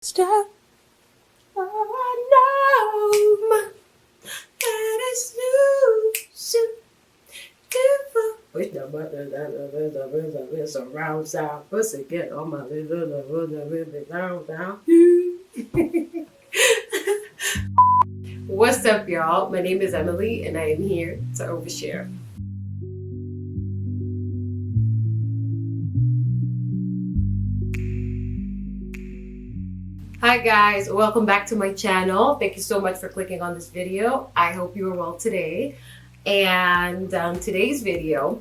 Stop. I know that it's beautiful. Which the surround sound pussy get on my little down. What's up, y'all? My name is Emily, and I am here to overshare. Hi guys, welcome back to my channel. Thank you so much for clicking on this video. I hope you are well today. And today's video,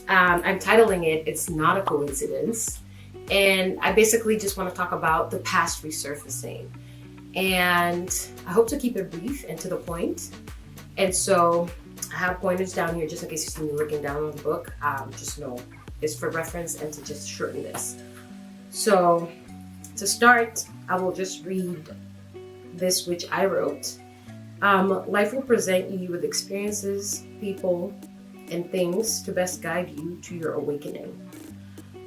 I'm titling it, It's Not a Coincidence. And I basically just want to talk about the past resurfacing. And I hope to keep it brief and to the point. And so I have pointers down here just in case you see me looking down on the book. Just know it's for reference and to just shorten this. So to start, I will just read this which I wrote. Life will present you with experiences, people, and things to best guide you to your awakening.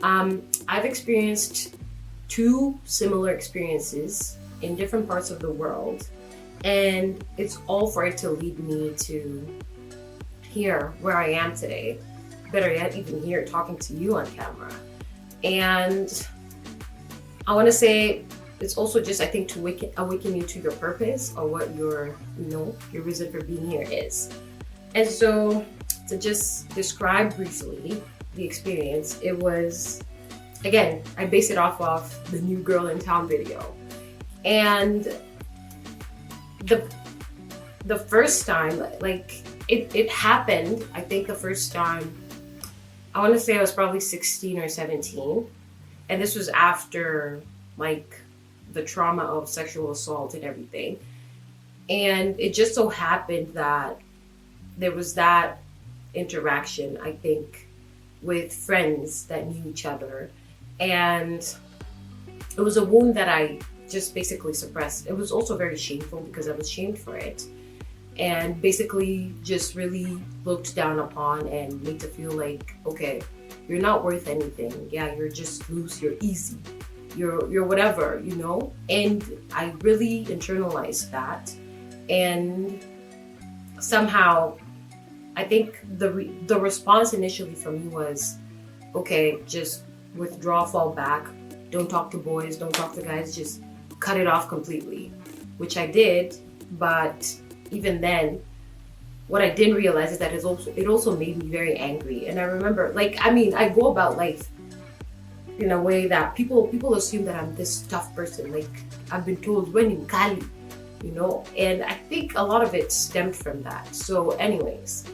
I've experienced two similar experiences in different parts of the world, and it's all for it to lead me to here where I am today. Better yet, even here talking to you on camera. And I want to say it's also just, I think, to awaken you to your purpose or what your reason for being here is. And so to just describe briefly the experience, it was, again, I base it off of the New Girl in Town video. And the first time, like it happened, I think the first time, I want to say I was probably 16 or 17. And this was after like the trauma of sexual assault and everything. And it just so happened that there was that interaction, I think, with friends that knew each other. And it was a wound that I just basically suppressed. It was also very shameful because I was shamed for it. And basically just really looked down upon and made to feel like, okay, you're not worth anything. Yeah, you're just loose, you're easy. You're whatever, you know? And I really internalized that. And somehow, I think the response initially from me was, okay, just withdraw, fall back. Don't talk to boys, don't talk to guys, just cut it off completely. Which I did, but even then, what I didn't realize is that it also made me very angry. And I remember, I go about life in a way that people assume that I'm this tough person. Like, I've been told, when in Cali, you know? And I think a lot of it stemmed from that. So anyways,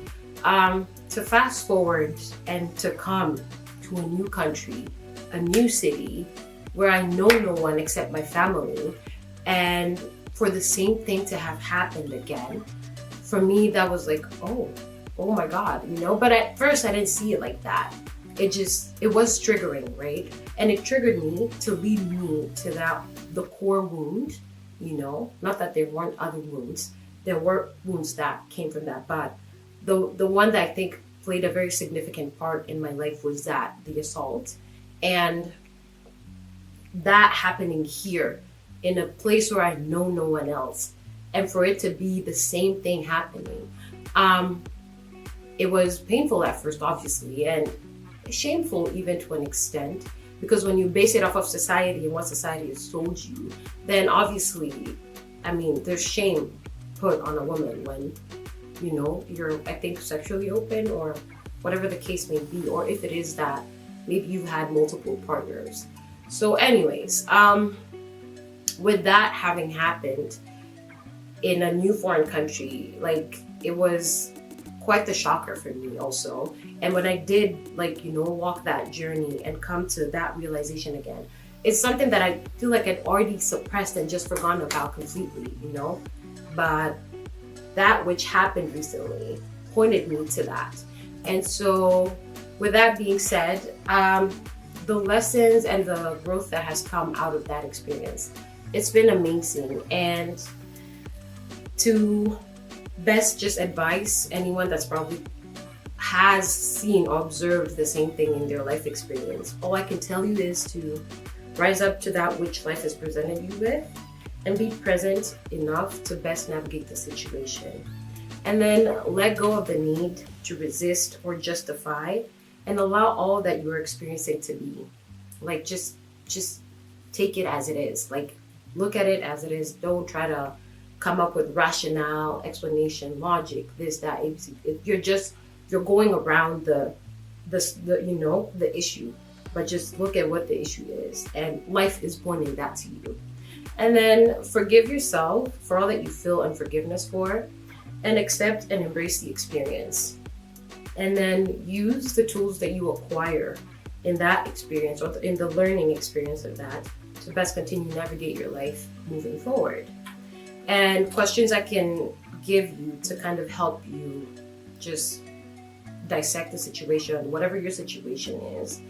to fast forward and to come to a new country, a new city, where I know no one except my family, and for the same thing to have happened again, for me, that was like, oh my God, you know? But at first I didn't see it like that. It was triggering, right? And it triggered me to lead me to the core wound, you know? Not that there weren't other wounds. There were wounds that came from that, but the one that I think played a very significant part in my life was the assault. And that happening here in a place where I know no one else. And for it to be the same thing happening, it was painful at first, obviously, and shameful even to an extent, because when you base it off of society and what society has told you, then obviously, I mean, there's shame put on a woman when, you know, you're, I think, sexually open or whatever the case may be, or if it is that maybe you've had multiple partners. So anyways, with that having happened, in a new foreign country, like, it was quite the shocker for me also. And when I did, walk that journey and come to that realization again, it's something that I feel like I'd already suppressed and just forgotten about completely, you know? But that which happened recently pointed me to that. And so with that being said, the lessons and the growth that has come out of that experience, it's been amazing. And to best just advise anyone that's probably has seen or observed the same thing in their life experience, all I can tell you is to Rise up to that which life has presented you with, and be present enough to best navigate the situation. And then let go of the need to resist or justify, and allow all that you're experiencing to be. Like just take it as it is. Like look at it as it is. Don't try to come up with rationale, explanation, logic, this, that. You're going around the issue. But just look at what the issue is, and life is pointing that to you. And then forgive yourself for all that you feel unforgiveness for, and accept and embrace the experience. And then use the tools that you acquire in that experience, or in the learning experience of that, to best continue to navigate your life moving forward. And questions I can give you to kind of help you just dissect the situation, whatever your situation is.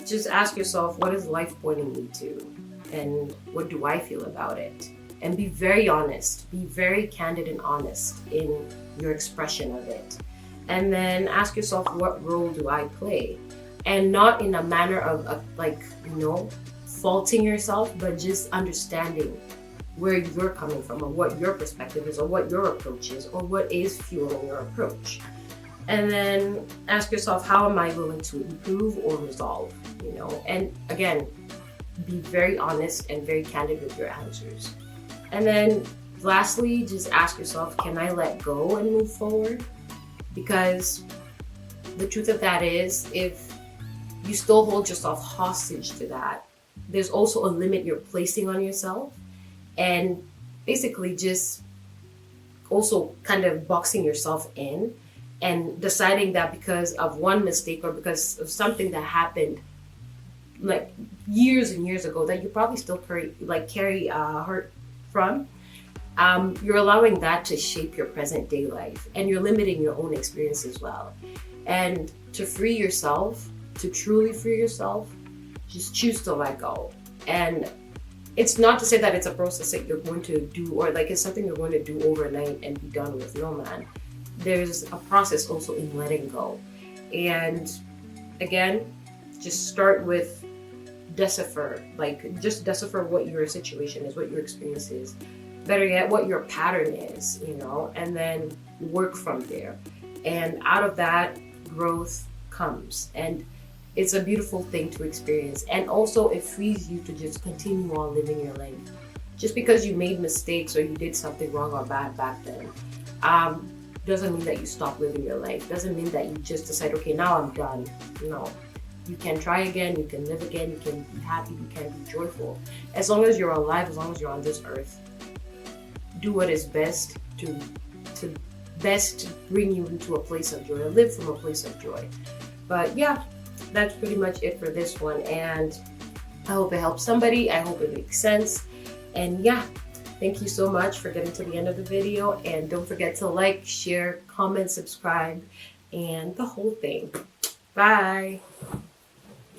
Just ask yourself, what is life pointing me to? And what do I feel about it? And be very honest, be very candid and honest in your expression of it. And then ask yourself, what role do I play? And not in a manner of faulting yourself, but just understanding where you're coming from, or what your perspective is, or what your approach is, or what is fueling your approach. And then ask yourself, how am I willing to improve or resolve? And again, be very honest and very candid with your answers. And then lastly, just ask yourself, can I let go and move forward? Because the truth of that is, if you still hold yourself hostage to that, there's also a limit you're placing on yourself, and basically just also kind of boxing yourself in and deciding that because of one mistake or because of something that happened like years and years ago that you probably still carry hurt from, you're allowing that to shape your present day life, and you're limiting your own experience as well. And to free yourself, to truly free yourself, just choose to let go. And it's not to say that it's a process that you're going to do, or like it's something you're going to do overnight and be done with. No, man. There's a process also in letting go. And again, just start with decipher what your situation is, what your experience is. Better yet, what your pattern is, and then work from there. And out of that, growth comes. And it's a beautiful thing to experience. And also it frees you to just continue on living your life. Just because you made mistakes or you did something wrong or bad back then, doesn't mean that you stop living your life. Doesn't mean that you just decide, okay, now I'm done. No. You can try again, you can live again, you can be happy, you can be joyful. As long as you're alive, as long as you're on this earth, do what is best to best bring you into a place of joy, or live from a place of joy. But yeah, that's pretty much it for this one. And I hope it helps somebody. I hope it makes sense. And yeah, thank you so much for getting to the end of the video. And don't forget to like, share, comment, subscribe, and the whole thing. Bye.